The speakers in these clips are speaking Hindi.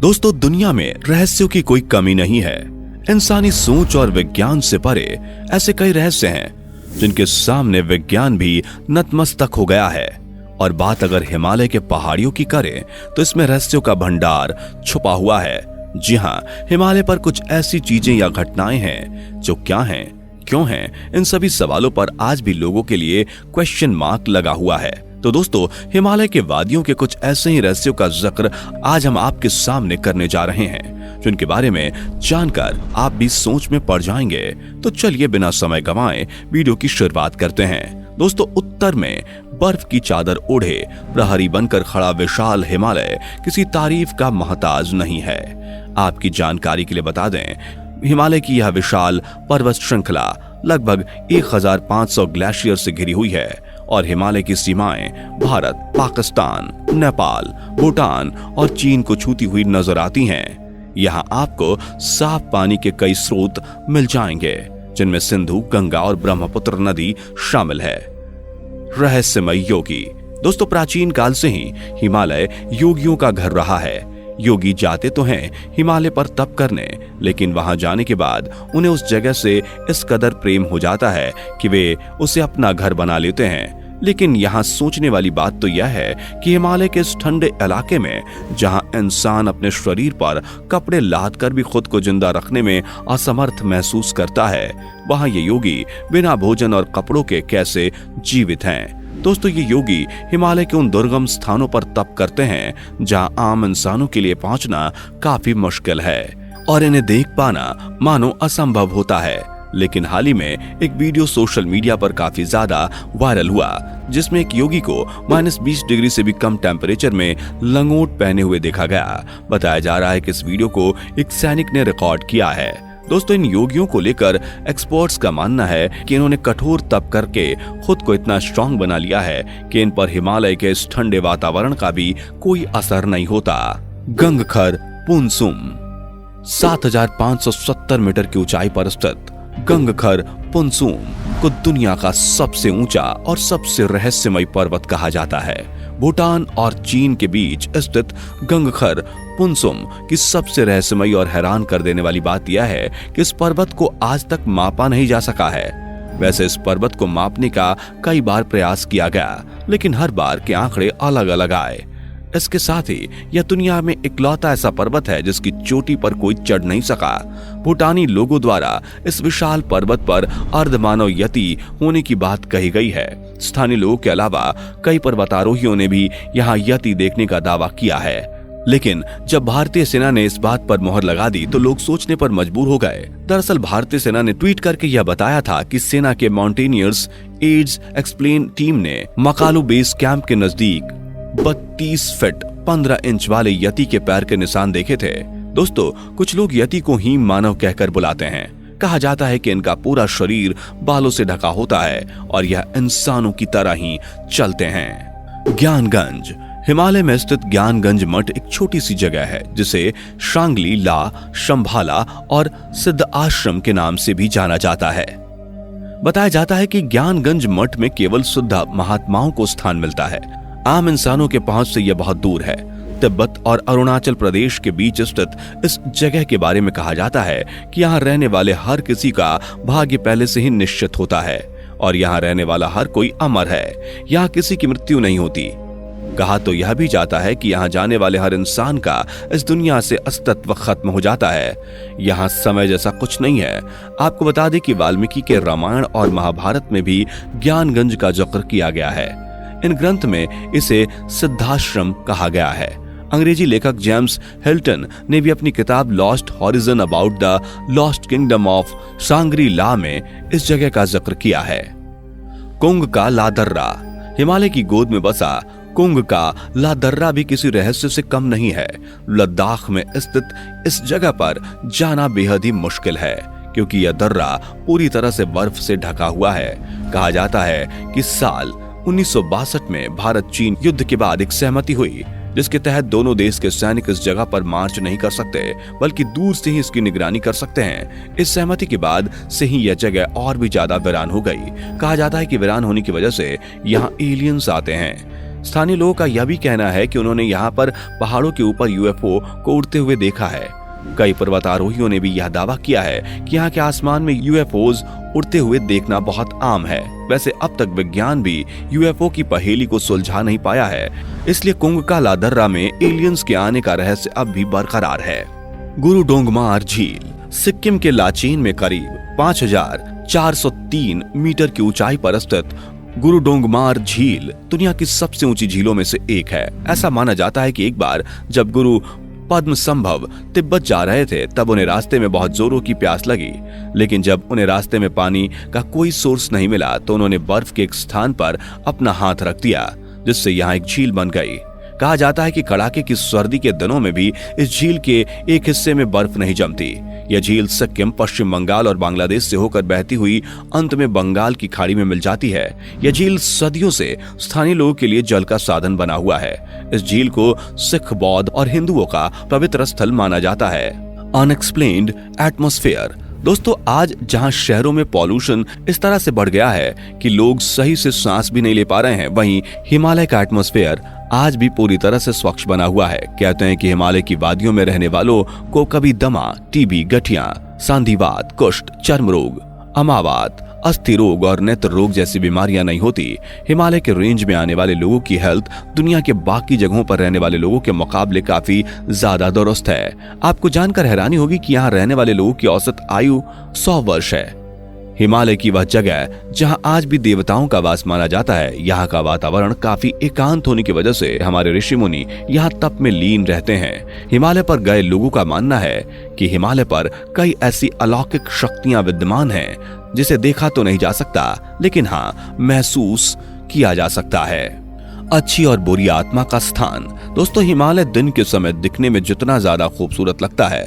दोस्तों, दुनिया में रहस्यों की कोई कमी नहीं है। इंसानी सोच और विज्ञान से परे ऐसे कई रहस्य हैं जिनके सामने विज्ञान भी नतमस्तक हो गया है। और बात अगर हिमालय के पहाड़ियों की करें तो इसमें रहस्यों का भंडार छुपा हुआ है। जी हाँ, हिमालय पर कुछ ऐसी चीजें या घटनाएं हैं जो क्या हैं, क्यों हैं, इन सभी सवालों पर आज भी लोगों के लिए क्वेश्चन मार्क लगा हुआ है। तो दोस्तों, हिमालय के वादियों के कुछ ऐसे ही रहस्यों का जिक्र आज हम आपके सामने करने जा रहे हैं, जिनके बारे में जानकर आप भी सोच में पड़ जाएंगे। तो चलिए बिना समय गंवाए वीडियो की शुरुआत करते हैं। दोस्तों, उत्तर में बर्फ की चादर ओढ़े प्रहरी बनकर खड़ा विशाल हिमालय किसी तारीफ का मोहताज नहीं है। आपकी जानकारी के लिए बता दें, हिमालय की यह विशाल पर्वत श्रृंखला लगभग 1500 ग्लेशियर से घिरी हुई है और हिमालय की सीमाएं भारत, पाकिस्तान, नेपाल, भूटान और चीन को छूती हुई नजर आती हैं। यहाँ आपको साफ पानी के कई स्रोत मिल जाएंगे, जिनमें सिंधु, गंगा और ब्रह्मपुत्र नदी शामिल है। रहस्यमय योगी। दोस्तों, प्राचीन काल से ही हिमालय योगियों का घर रहा है। योगी जाते तो हैं हिमालय पर तप करने, लेकिन वहां जाने के बाद उन्हें उस जगह से इस कदर प्रेम हो जाता है कि वे उसे अपना घर बना लेते हैं। लेकिन यहाँ सोचने वाली बात तो यह है कि हिमालय के इस ठंडे इलाके में, जहां इंसान अपने शरीर पर कपड़े लाद कर भी खुद को जिंदा रखने में असमर्थ महसूस करता है, वहां ये योगी बिना भोजन और कपड़ों के कैसे जीवित हैं। दोस्तों, ये योगी हिमालय के उन दुर्गम स्थानों पर तप करते हैं जहां आम इंसानों के लिए पहुंचना काफी मुश्किल है और इन्हें देख पाना मानो असंभव होता है। लेकिन हाल ही में एक वीडियो सोशल मीडिया पर काफी ज्यादा वायरल हुआ, जिसमें एक योगी को -20 डिग्री से भी कम टेम्परेचर में लंगोट पहने हुए देखा गया। बताया जा रहा है कि इस वीडियो को एक सैनिक ने रिकॉर्ड किया है। दोस्तों, इन योगियों को लेकर एक्सपर्ट्स का मानना है कि इन्होंने कठोर तप करके खुद को इतना स्ट्रांग बना लिया है कि इन पर हिमालय के इस ठंडे वातावरण का भी कोई असर नहीं होता। गंगखर पुनसुम। 7570 मीटर की ऊंचाई पर स्थित गंगखर पुनसुम को दुनिया का सबसे ऊंचा और सबसे रहस्यमय पर्वत कहा जाता है। भूटान और चीन के बीच स्थित गंगखर पुनसुम की सबसे रहस्यमय और हैरान कर देने वाली बात यह है कि इस पर्वत को आज तक मापा नहीं जा सका है। वैसे इस पर्वत को मापने का कई बार प्रयास किया गया, लेकिन हर बार के आंकड़े अलग अलग आए। इसके साथ ही यह दुनिया में इकलौता ऐसा पर्वत है जिसकी चोटी पर कोई चढ़ नहीं सका। भूटानी लोगों द्वारा इस विशाल पर्वत पर अर्धमानव यति होने की बात कही गई है। स्थानीय लोगों के अलावा कई पर्वतारोहियों ने भी यहाँ यति देखने का दावा किया है। लेकिन जब भारतीय सेना ने इस बात पर मोहर लगा दी तो लोग सोचने पर मजबूर हो गए। दरअसल भारतीय सेना ने ट्वीट करके यह बताया था कि सेना के माउंटेनियर्स एड्स एक्सप्लेन टीम ने मकालू बेस कैंप के नजदीक 32 फीट 15 इंच वाले यति के पैर के निशान देखे थे। दोस्तों, कुछ लोग यति को हीम मानव कहकर बुलाते हैं। कहा जाता है कि इनका पूरा शरीर बालों से ढका होता है और यह इंसानों की तरह ही चलते हैं। ज्ञानगंज। हिमालय में स्थित ज्ञानगंज मठ एक छोटी सी जगह है जिसे शांगली ला, शंभाला और सिद्ध आश्रम के नाम से भी जाना जाता है। बताया जाता है कि ज्ञानगंज मठ में केवल शुद्ध महात्माओं को स्थान मिलता है। आम इंसानों के पहुंच से यह बहुत दूर है। तिब्बत और अरुणाचल प्रदेश के बीच स्थित इस जगह के बारे में कहा जाता है कि यहाँ रहने वाले हर किसी का भाग्य पहले से ही निश्चित होता है और यहाँ रहने वाला हर कोई अमर है। यहाँ किसी की मृत्यु नहीं होती। कहा तो यह भी जाता है कि यहाँ जाने वाले हर इंसान का इस दुनिया से अस्तित्व खत्म हो जाता है। यहाँ समय जैसा कुछ नहीं है। आपको बता दें कि वाल्मीकि के रामायण और महाभारत में भी ज्ञानगंज का जिक्र किया गया है। इन ग्रंथ में इसे सिद्धाश्रम कहा गया है। अंग्रेजी लेखक जेम्स हिल्टन ने भी अपनी किताब lost horizon about the lost kingdom of Shangri-La में इस जगह का जिक्र किया है। कुंग का लादर्रा। हिमालय की गोद में बसा कुंग का लादर्रा भी किसी रहस्य से कम नहीं है। लद्दाख में स्थित इस जगह पर जाना बेहद ही मुश्किल है, क्योंकि यह दर्रा पूरी तरह से बर्फ से ढका हुआ है। कहा जाता है कि साल 1962 में भारत चीन युद्ध के बाद एक सहमति हुई, जिसके तहत दोनों देश के सैनिक इस जगह पर मार्च नहीं कर सकते, बल्कि दूर से ही इसकी निगरानी कर सकते हैं। इस सहमति के बाद से ही यह जगह और भी ज्यादा वीरान हो गई। कहा जाता है कि वीरान होने की वजह से यहाँ एलियंस आते हैं। स्थानीय लोगों का यह भी कहना है कि उन्होंने यहाँ पर पहाड़ों के ऊपर यूएफओ को उड़ते हुए देखा है। कई पर्वतारोहियों ने भी यह दावा किया है कि यहाँ के आसमान में यूएफओज उड़ते हुए देखना बहुत आम है। वैसे अब तक विज्ञान भी यूएफओ की पहेली को सुलझा नहीं पाया है, इसलिए कुंग का लादर्रा में एलियंस के आने का रहस्य अब भी बरकरार है। गुरु डोंगमार झील सिक्किम के लाचेन में करीब 5403 मीटर की ऊंचाई पर स्थित गुरु डोंगमार झील दुनिया की सबसे ऊंची झीलों में से एक है। ऐसा माना जाता है कि एक बार जब गुरु पद्म संभव तिब्बत जा रहे थे तब उन्हें रास्ते में बहुत जोरों की प्यास लगी, लेकिन जब उन्हें रास्ते में पानी का कोई सोर्स नहीं मिला तो उन्होंने बर्फ के एक स्थान पर अपना हाथ रख दिया, जिससे यहाँ एक झील बन गई। कहा जाता है कि कड़ाके की सर्दी के दिनों में भी इस झील के एक हिस्से में बर्फ नहीं जमती। यह झील सिक्किम, पश्चिम बंगाल और बांग्लादेश से होकर बहती हुई अंत में बंगाल की खाड़ी में मिल जाती है। यह झील सदियों से स्थानीय लोगों के लिए जल का साधन बना हुआ है। इस झील को सिख, बौद्ध और हिंदुओं का पवित्र स्थल माना जाता है। Unexplained atmosphere. दोस्तों, आज जहां शहरों में पॉल्यूशन इस तरह से बढ़ गया है कि लोग सही से सांस भी नहीं ले पा रहे हैं, वहीं हिमालय का एटमॉस्फेयर आज भी पूरी तरह से स्वच्छ बना हुआ है। कहते हैं कि हिमालय की वादियों में रहने वालों को कभी दमा, टीबी, गठिया, सांधिवात, कुष्ठ, चर्म रोग, अमावात, अस्थि रोग और नेत्र रोग जैसी बीमारियां नहीं होती। हिमालय के रेंज में आने वाले लोगों की हेल्थ दुनिया के बाकी जगहों पर रहने वाले लोगों के मुकाबले काफी ज्यादा दुरुस्त है। आपको जानकर हैरानी होगी कि यहाँ रहने वाले लोगों की औसत आयु 100 वर्ष है। हिमालय की वह जगह जहां आज भी देवताओं का वास माना जाता है, यहाँ का वातावरण काफी एकांत होने की वजह से हमारे ऋषि मुनि यहाँ तप में लीन रहते हैं। हिमालय पर गए लोगों का मानना है कि हिमालय पर कई ऐसी अलौकिक शक्तियां विद्यमान हैं जिसे देखा तो नहीं जा सकता, लेकिन हाँ महसूस किया जा सकता है। अच्छी और बुरी आत्मा का स्थान। दोस्तों, हिमालय दिन के समय दिखने में जितना ज्यादा खूबसूरत लगता है,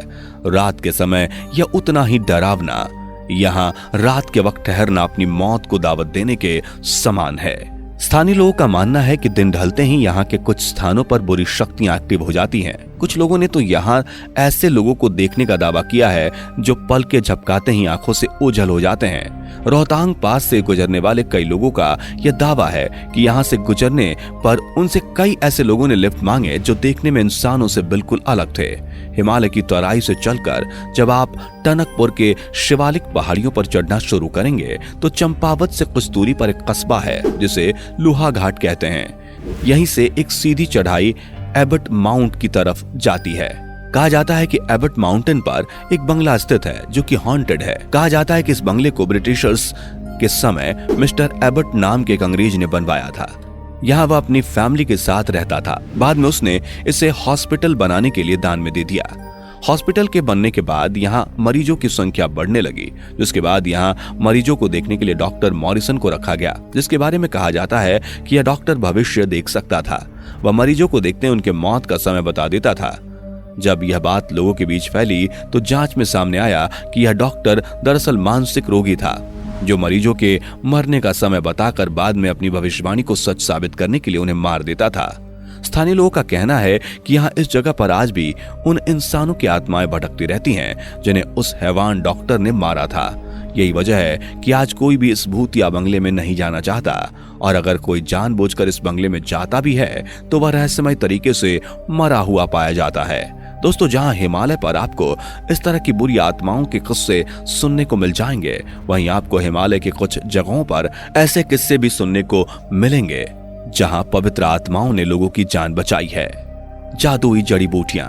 रात के समय यह उतना ही डरावना। यहाँ रात के वक्त ठहरना अपनी मौत को दावत देने के समान है। स्थानीय लोगों का मानना है कि दिन ढलते ही यहाँ के कुछ स्थानों पर बुरी शक्तियां एक्टिव हो जाती हैं। कुछ लोगों ने तो यहाँ ऐसे लोगों को देखने का दावा किया है जो पल के झपकाते ही आंखों से ओझल हो जाते हैं। रोहतांग पास से गुजरने वाले कई लोगों का यह दावा है कि यहाँ से गुजरने पर उनसे कई ऐसे लोगों ने लिफ्ट मांगे जो देखने में इंसानों से बिल्कुल अलग थे। हिमालय की तराई से चलकर जब आप टनकपुर के शिवालिक पहाड़ियों पर चढ़ना शुरू करेंगे तो चंपावत से कुछ दूरी पर एक कस्बा है जिसे लोहा घाट कहते हैं। यहीं से एक सीधी चढ़ाई एबट माउंट की तरफ जाती है। कहा जाता है कि एबट माउंटेन पर एक बंगला स्थित है जो कि हॉन्टेड है। कहा जाता है कि इस बंगले को ब्रिटिशर्स के समय मिस्टर एबट नाम के एक अंग्रेज ने बनवाया था। यहाँ वह अपनी फैमिली के साथ रहता था। बाद में उसने इसे हॉस्पिटल बनाने के लिए दान में दे दिया। हॉस्पिटल के बनने के बाद यहाँ मरीजों की संख्या बढ़ने लगी, जिसके बाद यहाँ मरीजों को देखने के लिए डॉक्टर मॉरिसन को रखा गया, जिसके बारे में कहा जाता है कि यह डॉक्टर भविष्य देख सकता था। वह मरीजों को देखते उनके मौत का समय बता देता था। जब यह बात लोगों के बीच फैली तो जांच में सामने आया कि यह डॉक्टर दरअसल मानसिक रोगी था, जो मरीजों के मरने का समय बताकर बाद में अपनी भविष्यवाणी को सच साबित करने के लिए उन्हें मार देता था। स्थानीय लोगों का कहना है कि यहाँ इस जगह पर आज भी उन इंसानों की आत्माएं भटकती रहती हैं जिन्हें उस हैवान डॉक्टर ने मारा था। यही वजह है कि आज कोई भी इस भूतिया बंगले में नहीं जाना चाहता, और अगर कोई जानबूझकर इस बंगले में जाता भी है तो वह रहस्यमय तरीके से मरा हुआ पाया जाता है। दोस्तों, जहां हिमालय पर आपको इस तरह की बुरी आत्माओं के किस्से सुनने को मिल जाएंगे, वहीं आपको हिमालय के कुछ जगहों पर ऐसे किस्से भी सुनने को मिलेंगे जहां पवित्र आत्माओं ने लोगों की जान बचाई है। जादुई जड़ी बूटियां।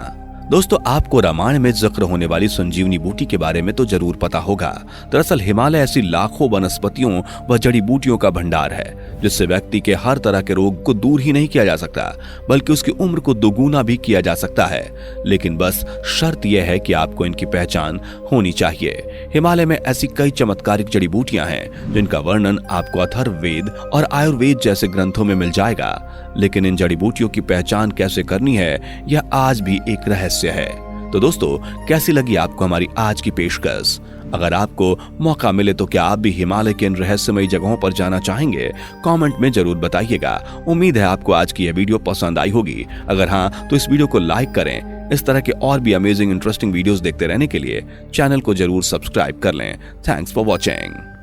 दोस्तों, आपको रामायण में जिक्र होने वाली संजीवनी बूटी के बारे में तो जरूर पता होगा। दरअसल हिमालय ऐसी लाखों वनस्पतियों व जड़ी बूटियों का भंडार है जिससे व्यक्ति के हर तरह के रोग को दूर ही नहीं किया जा सकता, बल्कि उसकी उम्र को दोगुना भी किया जा सकता है। लेकिन बस शर्त यह है कि आपको इनकी पहचान होनी चाहिए। हिमालय में ऐसी कई चमत्कारिक जड़ी बूटियां हैं जिनका वर्णन आपको अथर्ववेद और आयुर्वेद जैसे ग्रंथों में मिल जाएगा, लेकिन इन जड़ी बूटियों की पहचान कैसे करनी है यह आज भी एक रहस्य है। तो दोस्तों, कैसी लगी आपको हमारी आज की पेशकश? अगर आपको मौका मिले तो क्या आप भी हिमालय के इन रहस्यमयी जगहों पर जाना चाहेंगे? कमेंट में जरूर बताइएगा। उम्मीद है आपको आज की यह वीडियो पसंद आई होगी। अगर हाँ तो इस वीडियो को लाइक करें। इस तरह के और भी अमेजिंग इंटरेस्टिंग वीडियोस देखते रहने के लिए चैनल को जरूर सब्सक्राइब कर लें। Thanks for watching.